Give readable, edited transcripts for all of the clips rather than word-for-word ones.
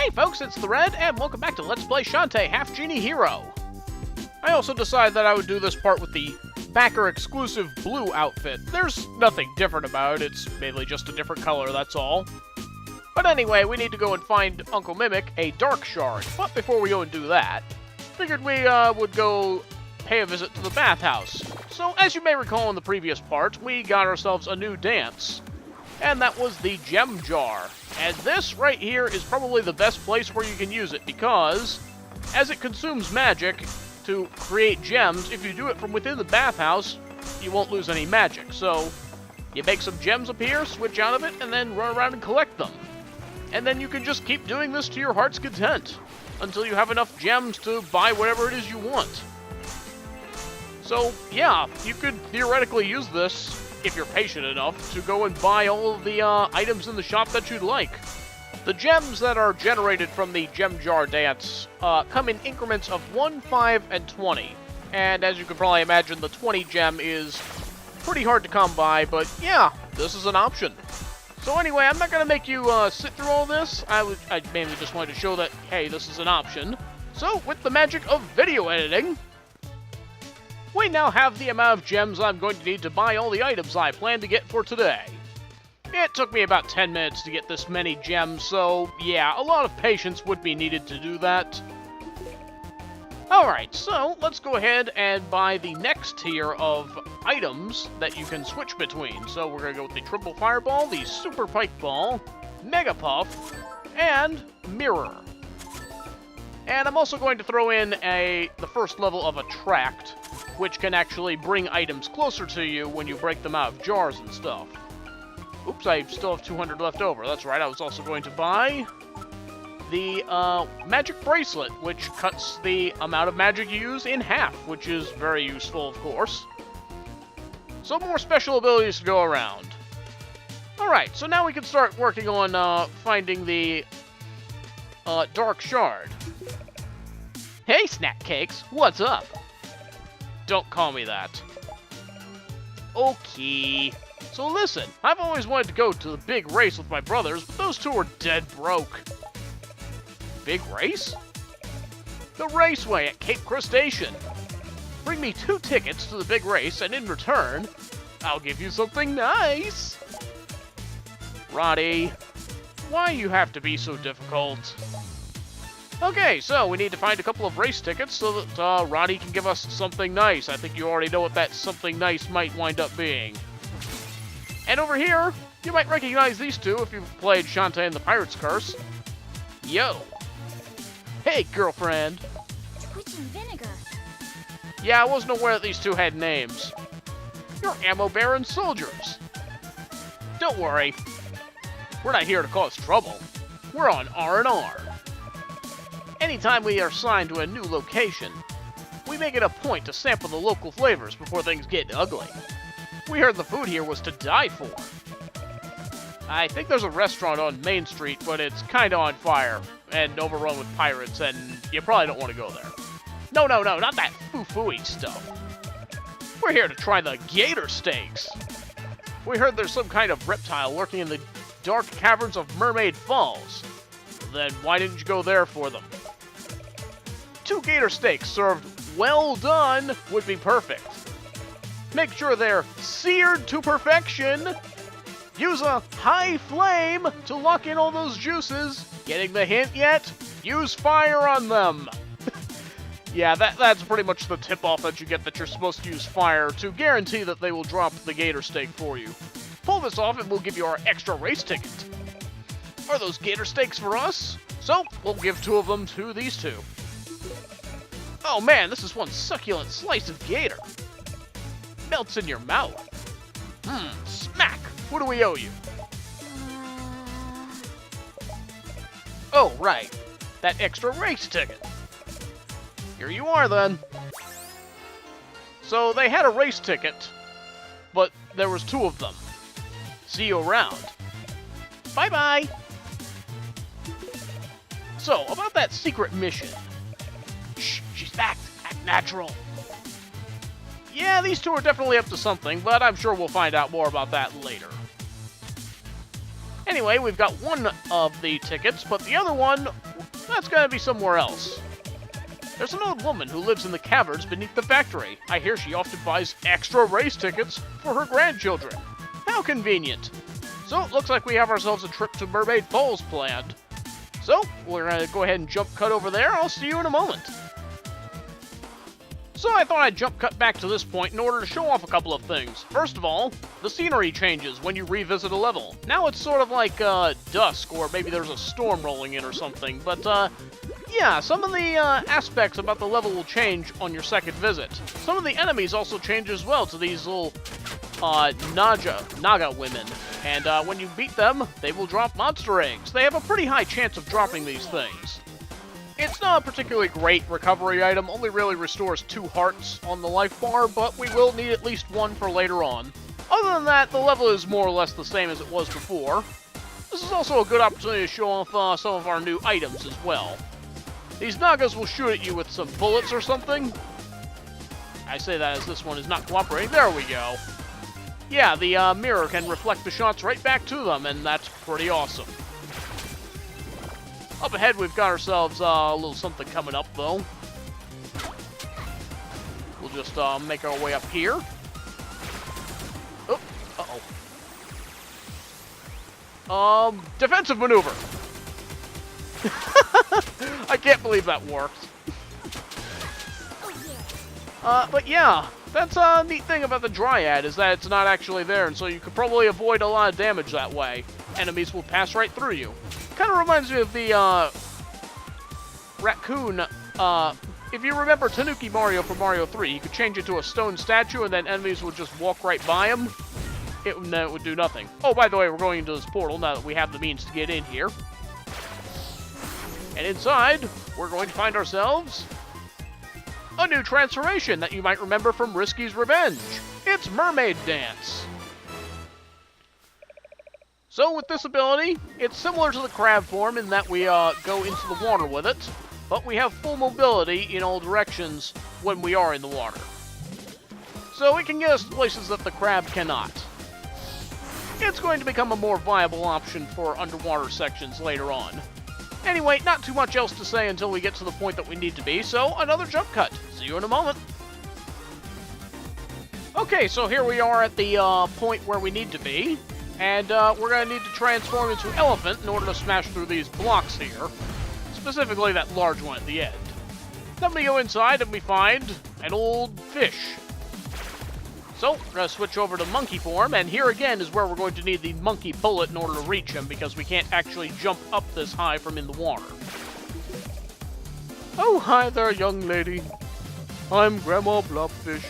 Hey folks, it's the Red, and welcome back to Let's Play Shantae, Half Genie Hero. I also decided that I would do this part with the backer exclusive blue outfit. There's nothing different about it, it's mainly just a different color, that's all. But anyway, we need to go and find Uncle Mimic a dark shard. But before we go and do that, figured we would go pay a visit to the bathhouse. So as you may recall in the previous part, we got ourselves a new dance. And that was the gem jar. And this right here is probably the best place where you can use it, because as it consumes magic to create gems, if you do it from within the bathhouse, you won't lose any magic. So you make some gems appear, switch out of it, and then run around and collect them. And then you can just keep doing this to your heart's content until you have enough gems to buy whatever it is you want. So yeah, you could theoretically use this, if you're patient enough, to go and buy all of the items in the shop that you'd like. The gems that are generated from the gem jar dance come in increments of 1, 5, and 20. And as you can probably imagine, the 20 gem is pretty hard to come by, but yeah, this is an option. So anyway, I'm not going to make you sit through all this. I mainly just wanted to show that, hey, this is an option. So, with the magic of video editing, we now have the amount of gems I'm going to need to buy all the items I plan to get for today. It took me about 10 minutes to get this many gems, so yeah, a lot of patience would be needed to do that. Alright, so let's go ahead and buy the next tier of items that you can switch between. So we're going to go with the Triple Fireball, the Super Pike Ball, Mega Puff, and Mirror. And I'm also going to throw in the first level of Attract, which can actually bring items closer to you when you break them out of jars and stuff. Oops, I still have 200 left over. That's right, I was also going to buy the Magic Bracelet, which cuts the amount of magic you use in half, which is very useful, of course. So more special abilities to go around. Alright, so now we can start working on finding the Dark Shard. Hey, Snack Cakes, what's up? Don't call me that. Okay. So listen, I've always wanted to go to the big race with my brothers, but those two are dead broke. Big race? The raceway at Cape Crustation. Bring me 2 tickets to the big race, and in return, I'll give you something nice. Roddy, why you have to be so difficult? Okay, so we need to find a couple of race tickets so that Roddy can give us something nice. I think you already know what that something nice might wind up being. And over here, you might recognize these two if you've played Shantae and the Pirate's Curse. Yo. Hey, girlfriend. Twitch and Vinegar. Yeah, I wasn't aware that these two had names. You're ammo baron soldiers. Don't worry. We're not here to cause trouble. We're on R&R. Anytime we are assigned to a new location, we make it a point to sample the local flavors before things get ugly. We heard the food here was to die for. I think there's a restaurant on Main Street, but it's kinda on fire and overrun with pirates, and you probably don't want to go there. No, not that foo-foo-y stuff. We're here to try the gator steaks. We heard there's some kind of reptile lurking in the dark caverns of Mermaid Falls. Then why didn't you go there for them? 2 gator steaks served well done would be perfect. Make sure they're seared to perfection. Use a high flame to lock in all those juices. Getting the hint yet? Use fire on them. Yeah, that's pretty much the tip-off that you get, that you're supposed to use fire to guarantee that they will drop the gator steak for you. Pull this off and we'll give you our extra race ticket. Are those gator steaks for us? So, we'll give 2 of them to these 2. Oh man, this is one succulent slice of gator. Melts in your mouth. Smack! What do we owe you? Oh, right. That extra race ticket. Here you are, then. So, they had a race ticket, but there was 2 of them. See you around. Bye-bye! So, about that secret mission. Shh, she's back. Act natural. Yeah, these 2 are definitely up to something, but I'm sure we'll find out more about that later. Anyway, we've got one of the tickets, but the other one, that's gonna be somewhere else. There's an old woman who lives in the caverns beneath the factory. I hear she often buys extra race tickets for her grandchildren. How convenient. So, it looks like we have ourselves a trip to Mermaid Falls planned. So, we're gonna go ahead and jump cut over there. I'll see you in a moment. So I thought I'd jump cut back to this point in order to show off a couple of things. First of all, the scenery changes when you revisit a level. Now it's sort of like dusk, or maybe there's a storm rolling in or something, but yeah, some of the aspects about the level will change on your second visit. Some of the enemies also change as well to these little Naga women, and when you beat them, they will drop monster eggs. They have a pretty high chance of dropping these things. It's not a particularly great recovery item, only really restores 2 hearts on the life bar, but we will need at least 1 for later on. Other than that, the level is more or less the same as it was before. This is also a good opportunity to show off some of our new items as well. These Nagas will shoot at you with some bullets or something. I say that as this one is not cooperating. There we go. Yeah, the mirror can reflect the shots right back to them, and that's pretty awesome. Up ahead, we've got ourselves a little something coming up, though. We'll just make our way up here. Oh, uh-oh. Defensive maneuver. I can't believe that worked. But yeah, that's a neat thing about the Dryad, is that it's not actually there, and so you could probably avoid a lot of damage that way. Enemies will pass right through you. Kind of reminds me of the raccoon. If you remember Tanuki Mario from Mario 3, you could change it to a stone statue, and then enemies would just walk right by him. It would do nothing. Oh, by the way, we're going into this portal now that we have the means to get in here. And inside, we're going to find ourselves a new transformation that you might remember from Risky's Revenge. It's Mermaid Dance. So with this ability, it's similar to the crab form in that we go into the water with it, but we have full mobility in all directions when we are in the water. So it can get us to places that the crab cannot. It's going to become a more viable option for underwater sections later on. Anyway, not too much else to say until we get to the point that we need to be, so another jump cut. See you in a moment. Okay, so here we are at the point where we need to be. And we're going to need to transform into elephant in order to smash through these blocks here. Specifically that large one at the end. Then we go inside and we find an old fish. So, we're going to switch over to monkey form, and here again is where we're going to need the monkey bullet in order to reach him, because we can't actually jump up this high from in the water. Oh, hi there, young lady. I'm Grandma Blobfish.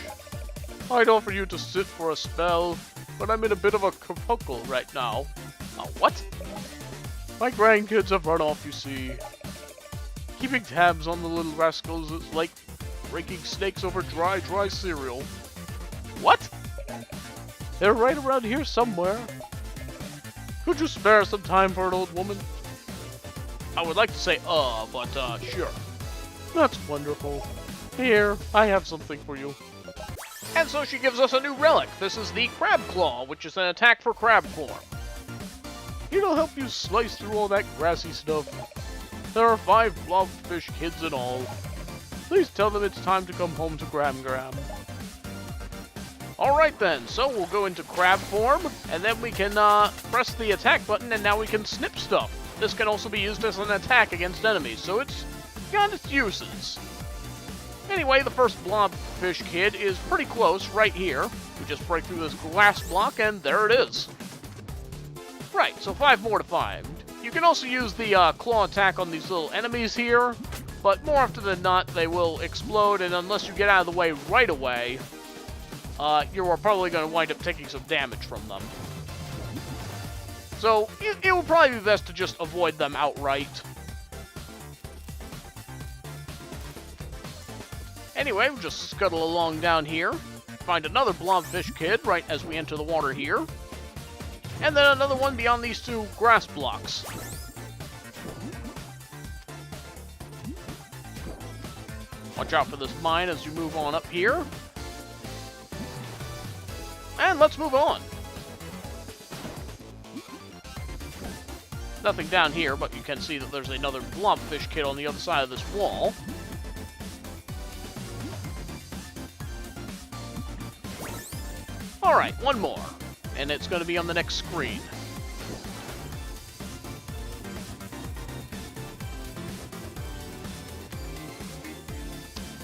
I'd offer you to sit for a spell, but I'm in a bit of a kerfuffle right now. What? My grandkids have run off, you see. Keeping tabs on the little rascals is like breaking snakes over dry cereal. What? They're right around here somewhere. Could you spare some time for an old woman? I would like to say, but sure. That's wonderful. Here, I have something for you. And so she gives us a new relic. This is the Crab Claw, which is an attack for crab form. It'll help you slice through all that grassy stuff. There are 5 blobfish kids in all. Please tell them it's time to come home to Gram. Alright then, so we'll go into crab form, and then we can press the attack button, and now we can snip stuff. This can also be used as an attack against enemies, so it's got its uses. Anyway, the first blobfish kid is pretty close, right here. We just break through this glass block, and there it is. Right, so 5 more to find. You can also use the claw attack on these little enemies here, but more often than not, they will explode, and unless you get out of the way right away, you are probably going to wind up taking some damage from them. So, it will probably be best to just avoid them outright. Anyway, we'll just scuttle along down here, find another blobfish kid right as we enter the water here, and then another one beyond these 2 grass blocks. Watch out for this mine as you move on up here. And let's move on. Nothing down here, but you can see that there's another blobfish kid on the other side of this wall. Alright, one more. And it's going to be on the next screen.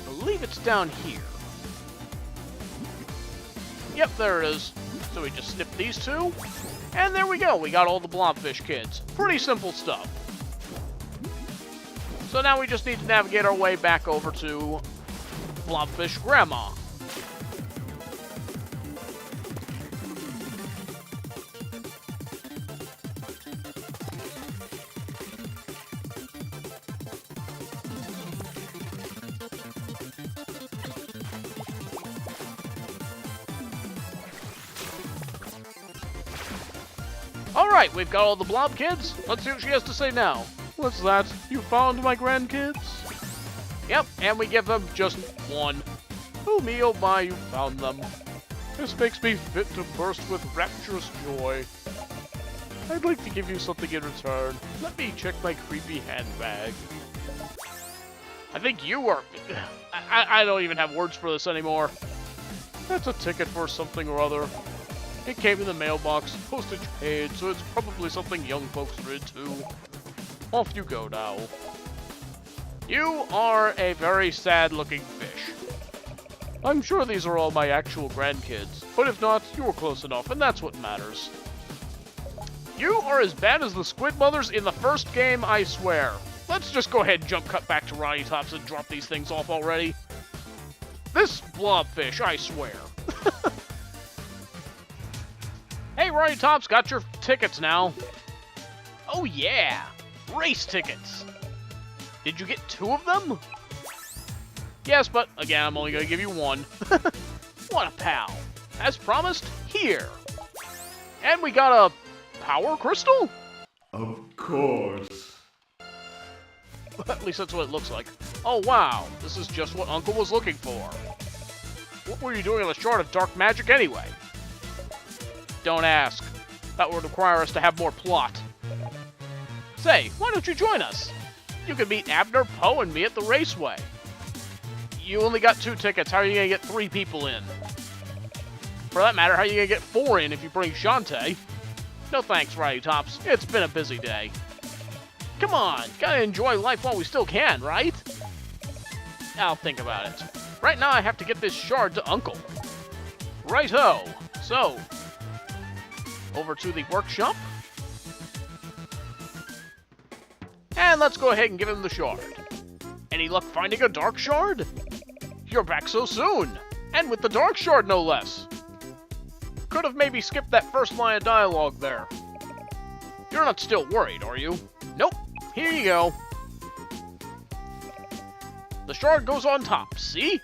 I believe it's down here. Yep, there it is. So we just snip these two. And there we go, we got all the blobfish kids. Pretty simple stuff. So now we just need to navigate our way back over to Blobfish Grandma. Alright, we've got all the blob kids. Let's see what she has to say now. What's that? You found my grandkids? Yep, and we give them just one. Oh me, oh my, you found them. This makes me fit to burst with rapturous joy. I'd like to give you something in return. Let me check my creepy handbag. I think you are... I don't even have words for this anymore. That's a ticket for something or other. It came in the mailbox, postage paid, so it's probably something young folks are into. Off you go now. You are a very sad-looking fish. I'm sure these are all my actual grandkids, but if not, you were close enough, and that's what matters. You are as bad as the Squid Mothers in the first game, I swear. Let's just go ahead and jump cut back to Roddy Tops and drop these things off already. This blobfish, I swear. Hey, Roddy Tops, got your tickets now. Oh yeah, race tickets. Did you get 2 of them? Yes, but again, I'm only gonna give you 1. What a pal. As promised, here. And we got a power crystal? Of course. At least that's what it looks like. Oh wow, this is just what Uncle was looking for. What were you doing in the shard of dark magic anyway? Don't ask. That would require us to have more plot. Say, why don't you join us? You can meet Abner, Poe, and me at the raceway. You only got 2 tickets. How are you going to get 3 people in? For that matter, how are you going to get 4 in if you bring Shantae? No thanks, Roddy Tops. It's been a busy day. Come on, gotta enjoy life while we still can, right? I'll think about it. Right now I have to get this shard to Uncle. Right-ho. So, over to the workshop. And let's go ahead and give him the shard. Any luck finding a dark shard? You're back so soon! And with the dark shard, no less! Could have maybe skipped that first line of dialogue there. You're not still worried, are you? Nope. Here you go. The shard goes on top, see?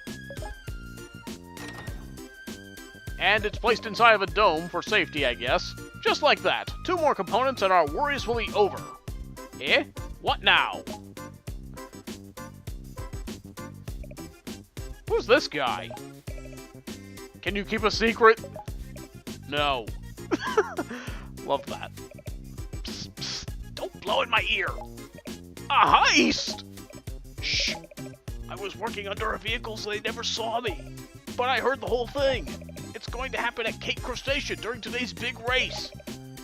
And it's placed inside of a dome for safety, I guess. Just like that. 2 more components and our worries will be over. Eh? What now? Who's this guy? Can you keep a secret? No. Love that. Psst, psst. Don't blow in my ear. A heist! Shh. I was working under a vehicle so they never saw me. But I heard the whole thing. It's going to happen at Cape Crustation during today's big race.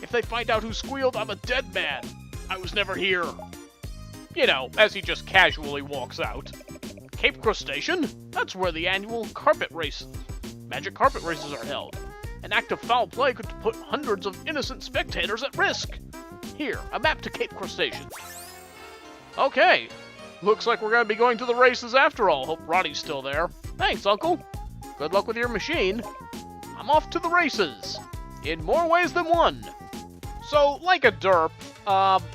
If they find out who squealed, I'm a dead man. I was never here. You know, as he just casually walks out. Cape Crustation? That's where the annual magic carpet races are held. An act of foul play could put hundreds of innocent spectators at risk. Here, a map to Cape Crustation. Okay. Looks like we're going to be going to the races after all. Hope Roddy's still there. Thanks, Uncle. Good luck with your machine. I'm off to the races. In more ways than one. So, like a derp,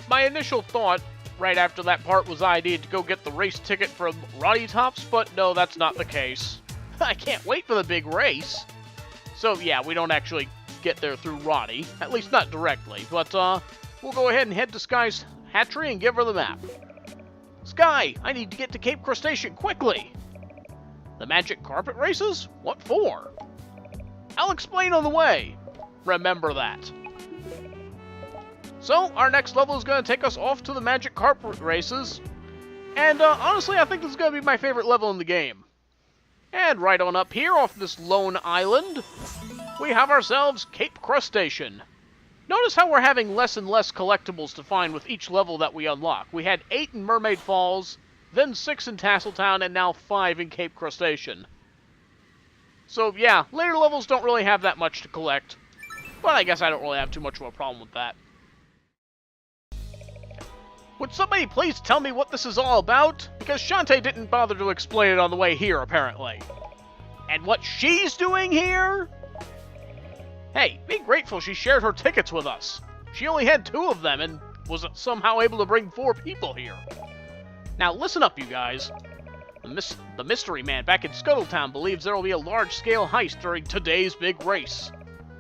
my initial thought right after that part was I needed to go get the race ticket from Roddy Tops, but no, that's not the case. I can't wait for the big race. So yeah, we don't actually get there through Roddy, at least not directly, but we'll go ahead and head to Sky's hatchery and give her the map. Sky, I need to get to Cape Crustation quickly. The magic carpet races? What for? I'll explain on the way. Remember that. So, our next level is going to take us off to the magic carpet races. And honestly, I think this is going to be my favorite level in the game. And right on up here, off this lone island, we have ourselves Cape Crustation. Notice how we're having less and less collectibles to find with each level that we unlock. We had 8 in Mermaid Falls, then 6 in Tasseltown, and now 5 in Cape Crustation. So yeah, later levels don't really have that much to collect, but I guess I don't really have too much of a problem with that. Would somebody please tell me what this is all about? Because Shantae didn't bother to explain it on the way here, apparently. And what she's doing here? Hey, be grateful she shared her tickets with us. She only had 2 of them and was somehow able to bring 4 people here. Now listen up, you guys. The mystery man back in Scuttletown believes there will be a large-scale heist during today's big race.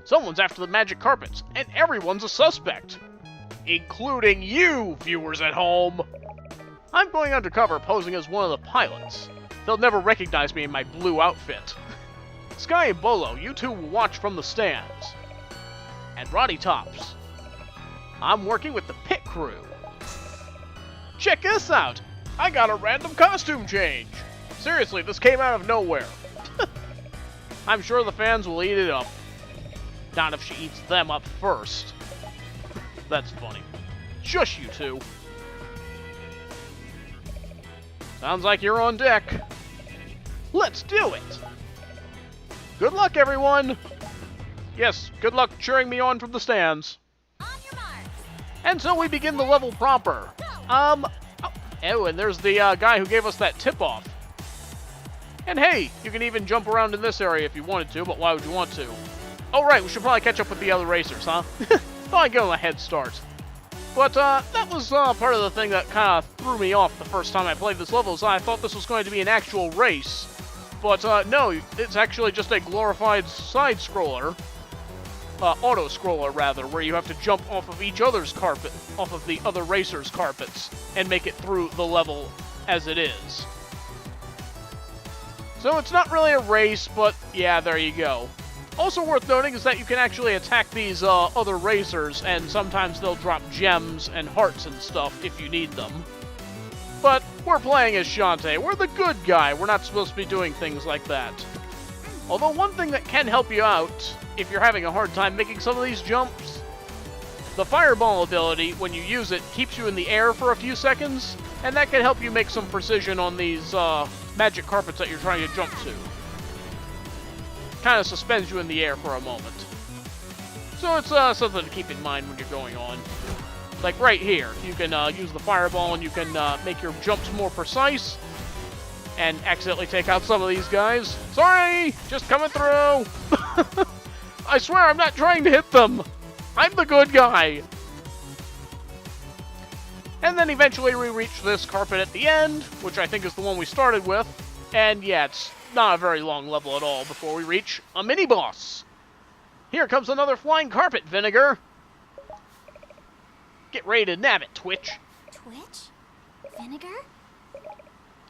Someone's after the magic carpets, and everyone's a suspect. Including you, viewers at home. I'm going undercover posing as one of the pilots. They'll never recognize me in my blue outfit. Sky and Bolo, you two will watch from the stands. And Roddy Tops, I'm working with the pit crew. Check this out! I got a random costume change! Seriously, this came out of nowhere. I'm sure the fans will eat it up. Not if she eats them up first. That's funny. Shush, you two. Sounds like you're on deck. Let's do it! Good luck, everyone! Yes, good luck cheering me on from the stands. On your marks. And so we begin the level proper. Oh, and there's the guy who gave us that tip-off. And hey, you can even jump around in this area if you wanted to, but why would you want to? Oh right, we should probably catch up with the other racers, huh? Thought I'd give them a head start. But that was part of the thing that kind of threw me off the first time I played this level, so I thought this was going to be an actual race. But no, it's actually just a glorified side-scroller. Auto-scroller, rather, where you have to jump off of each other's carpet, off of the other racers' carpets, and make it through the level as it is. So it's not really a race, but yeah, there you go. Also worth noting is that you can actually attack these other racers, and sometimes they'll drop gems and hearts and stuff if you need them. But we're playing as Shantae. We're the good guy. We're not supposed to be doing things like that. Although one thing that can help you out, if you're having a hard time making some of these jumps, the fireball ability, when you use it, keeps you in the air for a few seconds, and that can help you make some precision on these magic carpets that you're trying to jump to. Kind of suspends you in the air for a moment. So it's something to keep in mind when you're going on. Like right here, you can use the fireball and you can make your jumps more precise and accidentally take out some of these guys. Sorry, just coming through. I swear I'm not trying to hit them. I'm the good guy. And then eventually we reach this carpet at the end, which I think is the one we started with. And yeah, it's not a very long level at all before we reach a mini-boss. Here comes another flying carpet, Vinegar. Get ready to nab it, Twitch. Twitch? Vinegar?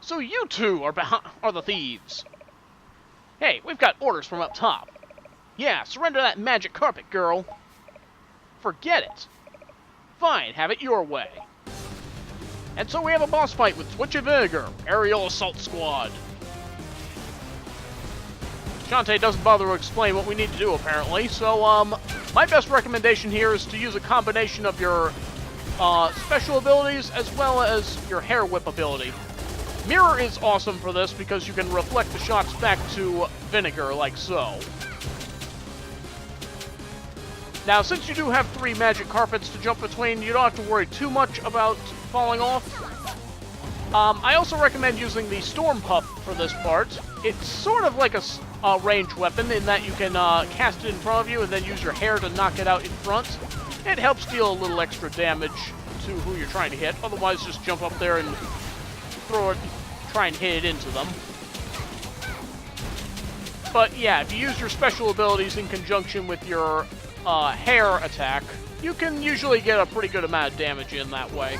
So you two are the thieves. Hey, we've got orders from up top. Yeah, surrender that magic carpet, girl. Forget it. Fine, have it your way. And so we have a boss fight with Twitch and Vinegar, Aerial Assault Squad. Shantae doesn't bother to explain what we need to do, apparently, so, my best recommendation here is to use a combination of your, special abilities as well as your hair whip ability. Mirror is awesome for this because you can reflect the shots back to Vinegar, like so. Now, since you do have 3 magic carpets to jump between, you don't have to worry too much about falling off. I also recommend using the Storm Puff for this part. It's sort of like a ranged weapon in that you can cast it in front of you and then use your hair to knock it out in front. It helps deal a little extra damage to who you're trying to hit. Otherwise, just jump up there and throw it, try and hit it into them. But yeah, if you use your special abilities in conjunction with your hair attack, you can usually get a pretty good amount of damage in that way.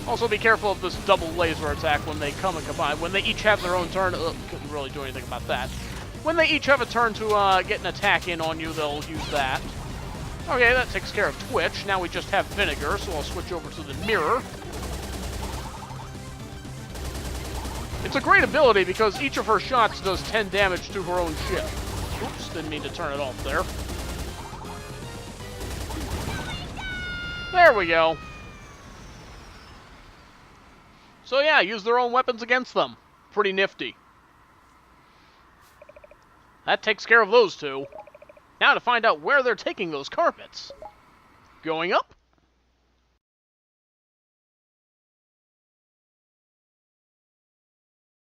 Also be careful of this double laser attack when they come and combine. When they each have their own turn, couldn't really do anything about that. When they each have a turn to get an attack in on you, they'll use that. Okay, that takes care of Twitch. Now we just have Vinegar, so I'll switch over to the Mirror. It's a great ability because each of her shots does 10 damage to her own ship. Oops, didn't mean to turn it off there. There we go. So yeah, use their own weapons against them. Pretty nifty. That takes care of those two. Now to find out where they're taking those carpets. Going up?